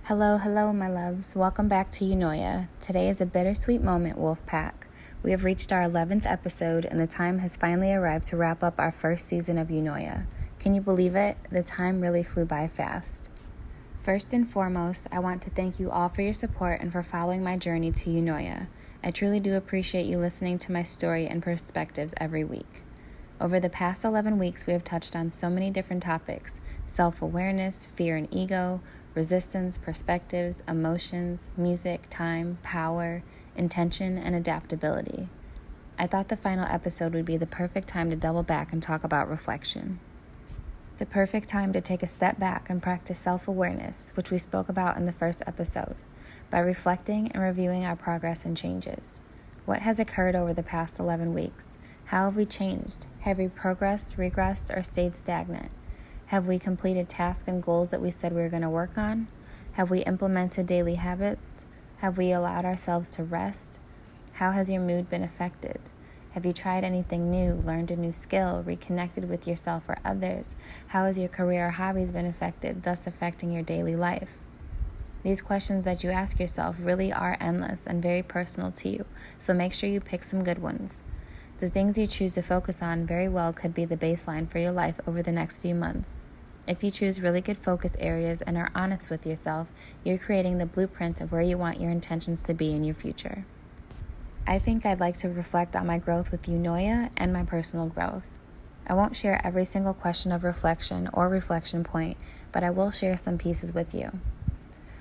Hello, my loves. Welcome back to EUNOIA. Today is a bittersweet moment, Wolfpack. We have reached our 11th episode, and the time has finally arrived to wrap up our first season of EUNOIA. Can you believe it? The time really flew by fast. First and foremost, I want to thank you all for your support and for following my journey to EUNOIA. I truly do appreciate you listening to my story and perspectives every week. Over the past 11 weeks, we have touched on so many different topics: self-awareness, fear and ego, resistance, perspectives, emotions, music, time, power, intention, and adaptability. I thought the final episode would be the perfect time to double back and talk about reflection. The perfect time to take a step back and practice self-awareness, which we spoke about in the first episode, by reflecting and reviewing our progress and changes. What has occurred over the past 11 weeks? How have we changed? Have we progressed, regressed, or stayed stagnant? Have we completed tasks and goals that we said we were going to work on? Have we implemented daily habits? Have we allowed ourselves to rest? How has your mood been affected? Have you tried anything new, learned a new skill, reconnected with yourself or others? How has your career or hobbies been affected, thus affecting your daily life? These questions that you ask yourself really are endless and very personal to you, so make sure you pick some good ones. The things you choose to focus on very well could be the baseline for your life over the next few months. If you choose really good focus areas and are honest with yourself, you're creating the blueprint of where you want your intentions to be in your future. I think I'd like to reflect on my growth with EUNOIA and my personal growth. I won't share every single question of reflection or reflection point, but I will share some pieces with you.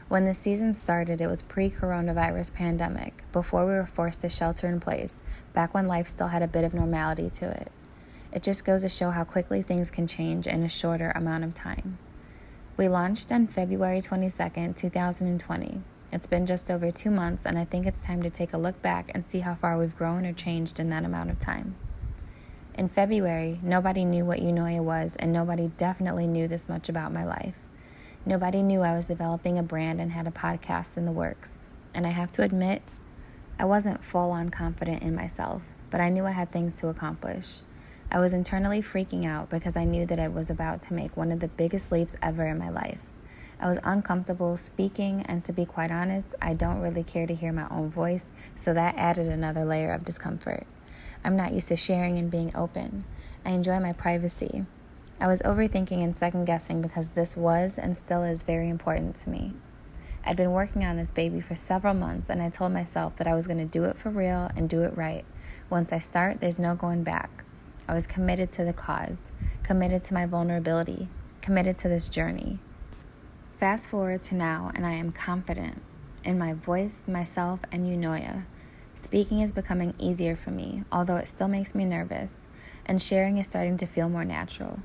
When the season started, it was pre-coronavirus pandemic, before we were forced to shelter in place, back when life still had a bit of normality to it. It just goes to show how quickly things can change in a shorter amount of time. We launched on February 22nd, 2020. It's been just over 2 months, and I think it's time to take a look back and see how far we've grown or changed in that amount of time. In February, nobody knew what EUNOIA was, and nobody definitely knew this much about my life. Nobody knew I was developing a brand and had a podcast in the works. And I have to admit, I wasn't full-on confident in myself, but I knew I had things to accomplish. I was internally freaking out because I knew that I was about to make one of the biggest leaps ever in my life. I was uncomfortable speaking, and to be quite honest, I don't really care to hear my own voice, so that added another layer of discomfort. I'm not used to sharing and being open. I enjoy my privacy. I was overthinking and second-guessing because this was and still is very important to me. I'd been working on this baby for several months, and I told myself that I was going to do it for real and do it right. Once I start, there's no going back. I was committed to the cause, committed to my vulnerability, committed to this journey. Fast forward to now, and I am confident in my voice, myself, and EUNOIA. Speaking is becoming easier for me, although it still makes me nervous, and sharing is starting to feel more natural.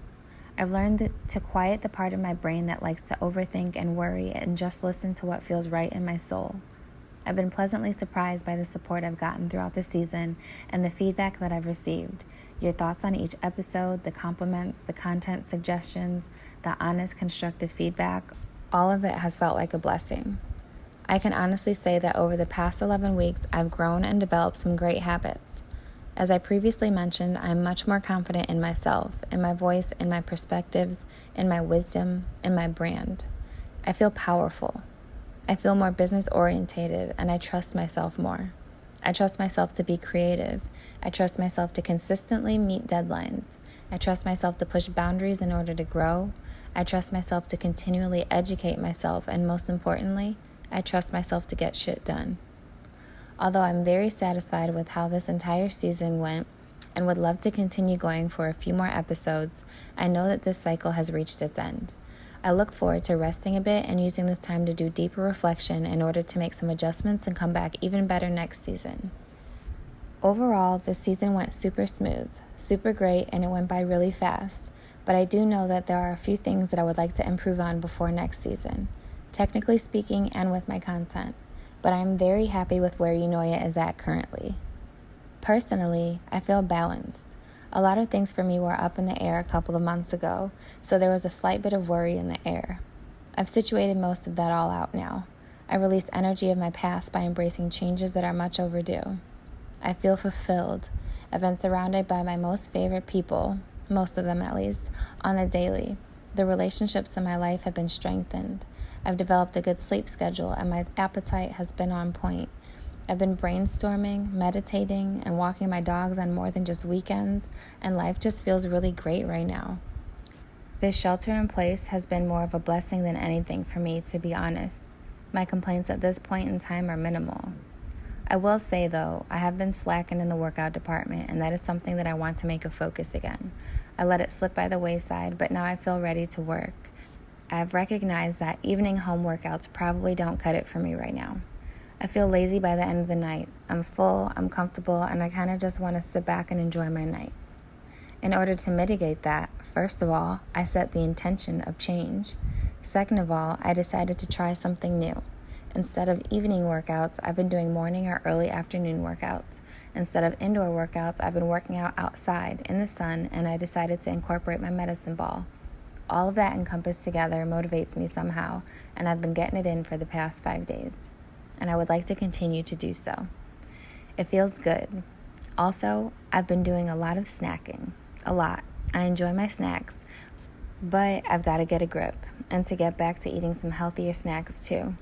I've learned to quiet the part of my brain that likes to overthink and worry and just listen to what feels right in my soul. I've been pleasantly surprised by the support I've gotten throughout the season and the feedback that I've received. Your thoughts on each episode, the compliments, the content suggestions, the honest, constructive feedback, all of it has felt like a blessing. I can honestly say that over the past 11 weeks, I've grown and developed some great habits. As I previously mentioned, I am much more confident in myself, in my voice, in my perspectives, in my wisdom, in my brand. I feel powerful. I feel more business-orientated, and I trust myself more. I trust myself to be creative. I trust myself to consistently meet deadlines. I trust myself to push boundaries in order to grow. I trust myself to continually educate myself, and most importantly, I trust myself to get shit done. Although I'm very satisfied with how this entire season went and would love to continue going for a few more episodes, I know that this cycle has reached its end. I look forward to resting a bit and using this time to do deeper reflection in order to make some adjustments and come back even better next season. Overall, this season went super smooth, super great, and it went by really fast, but I do know that there are a few things that I would like to improve on before next season, technically speaking and with my content. But I'm very happy with where EUNOIA is at currently. Personally, I feel balanced. A lot of things for me were up in the air a couple of months ago, so there was a slight bit of worry in the air. I've situated most of that all out now. I released energy of my past by embracing changes that are much overdue. I feel fulfilled. I've been surrounded by my most favorite people, most of them at least, on the daily. The relationships in my life have been strengthened. I've developed a good sleep schedule, and my appetite has been on point. I've been brainstorming, meditating, and walking my dogs on more than just weekends, and life just feels really great right now. This shelter in place has been more of a blessing than anything for me, to be honest. My complaints at this point in time are minimal. I will say, though, I have been slacking in the workout department, and that is something that I want to make a focus again. I let it slip by the wayside, but now I feel ready to work. I have recognized that evening home workouts probably don't cut it for me right now. I feel lazy by the end of the night. I'm full, I'm comfortable, and I kind of just want to sit back and enjoy my night. In order to mitigate that, first of all, I set the intention of change. Second of all, I decided to try something new. Instead of evening workouts, I've been doing morning or early afternoon workouts. Instead of indoor workouts, I've been working out outside in the sun, and I decided to incorporate my medicine ball. All of that encompassed together motivates me somehow, and I've been getting it in for the past 5 days. And I would like to continue to do so. It feels good. Also, I've been doing a lot of snacking. A lot. I enjoy my snacks, but I've got to get a grip and to get back to eating some healthier snacks too.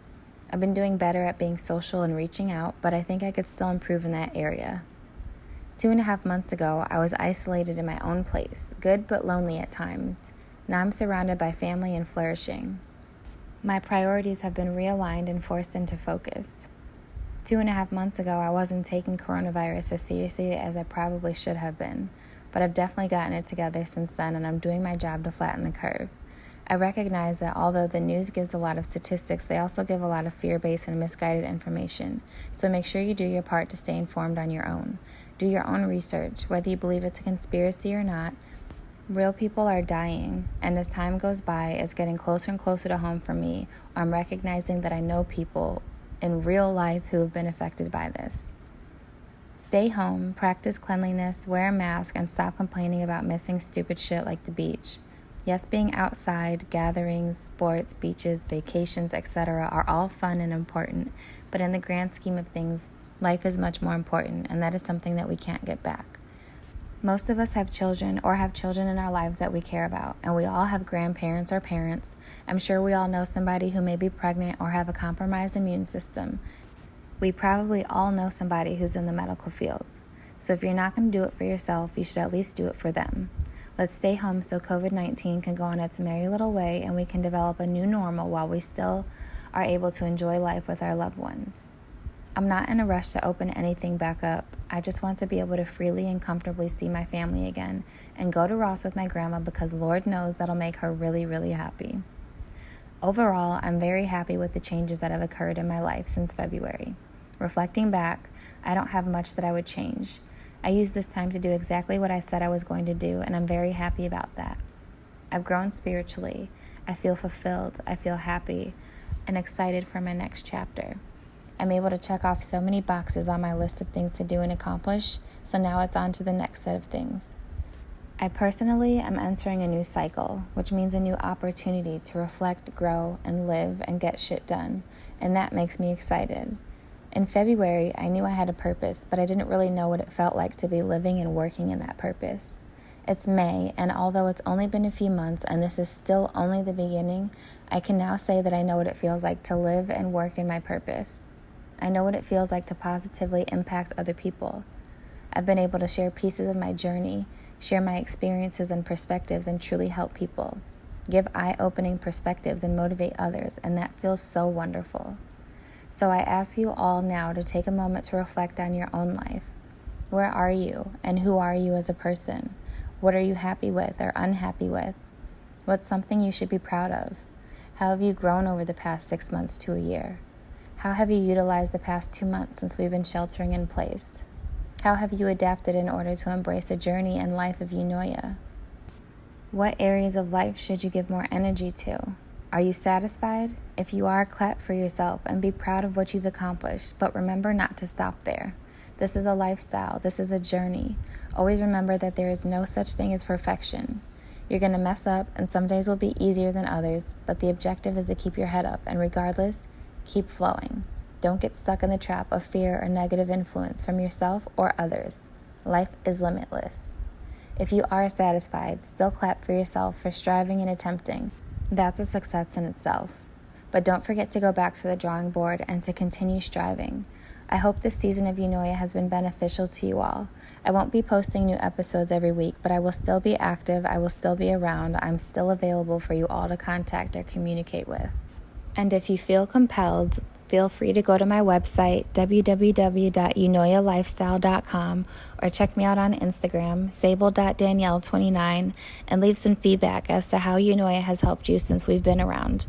I've been doing better at being social and reaching out, but I think I could still improve in that area. 2.5 months ago, I was isolated in my own place, good but lonely at times. Now I'm surrounded by family and flourishing. My priorities have been realigned and forced into focus. 2.5 months ago, I wasn't taking coronavirus as seriously as I probably should have been, but I've definitely gotten it together since then, and I'm doing my job to flatten the curve. I recognize that although the news gives a lot of statistics, they also give a lot of fear-based and misguided information. So make sure you do your part to stay informed on your own. Do your own research. Whether you believe it's a conspiracy or not, real people are dying, and as time goes by, it's getting closer and closer to home for me. I'm recognizing that I know people in real life who have been affected by this. Stay home, practice cleanliness, wear a mask, and stop complaining about missing stupid shit like the beach. Yes, being outside, gatherings, sports, beaches, vacations, etc. are all fun and important, but in the grand scheme of things, life is much more important, and that is something that we can't get back. Most of us have children or have children in our lives that we care about, and we all have grandparents or parents. I'm sure we all know somebody who may be pregnant or have a compromised immune system. We probably all know somebody who's in the medical field. So if you're not going to do it for yourself, you should at least do it for them. Let's stay home so COVID-19 can go on its merry little way and we can develop a new normal while we still are able to enjoy life with our loved ones. I'm not in a rush to open anything back up. I just want to be able to freely and comfortably see my family again and go to Ross with my grandma because Lord knows that'll make her really, really happy. Overall, I'm very happy with the changes that have occurred in my life since February. Reflecting back, I don't have much that I would change. I used this time to do exactly what I said I was going to do, and I'm very happy about that. I've grown spiritually. I feel fulfilled. I feel happy and excited for my next chapter. I'm able to check off so many boxes on my list of things to do and accomplish, so now it's on to the next set of things. I personally am entering a new cycle, which means a new opportunity to reflect, grow, and live and get shit done, and that makes me excited. In February, I knew I had a purpose, but I didn't really know what it felt like to be living and working in that purpose. It's May, and although it's only been a few months and this is still only the beginning, I can now say that I know what it feels like to live and work in my purpose. I know what it feels like to positively impact other people. I've been able to share pieces of my journey, share my experiences and perspectives, and truly help people, give eye-opening perspectives and motivate others, and that feels so wonderful. So I ask you all now to take a moment to reflect on your own life. Where are you, and who are you as a person? What are you happy with or unhappy with? What's something you should be proud of? How have you grown over the past 6 months to a year? How have you utilized the past 2 months since we've been sheltering in place? How have you adapted in order to embrace a journey and life of EUNOIA? What areas of life should you give more energy to? Are you satisfied? If you are, clap for yourself and be proud of what you've accomplished, but remember not to stop there. This is a lifestyle. This is a journey. Always remember that there is no such thing as perfection. You're going to mess up, and some days will be easier than others, but the objective is to keep your head up, and regardless, keep flowing. Don't get stuck in the trap of fear or negative influence from yourself or others. Life is limitless. If you are satisfied, still clap for yourself for striving and attempting. That's a success in itself. But don't forget to go back to the drawing board and to continue striving. I hope this season of EUNOIA has been beneficial to you all. I won't be posting new episodes every week, but I will still be active, I will still be around, I'm still available for you all to contact or communicate with. And if you feel compelled, feel free to go to my website, www.eunoialifestyle.com, or check me out on Instagram, sable.danielle29, and leave some feedback as to how EUNOIA has helped you since we've been around.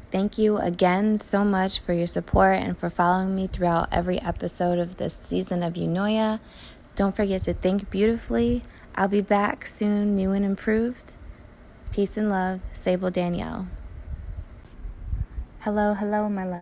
Thank you again so much for your support and for following me throughout every episode of this season of EUNOIA. Don't forget to think beautifully. I'll be back soon, new and improved. Peace and love, Sable Danielle. Hello, my love.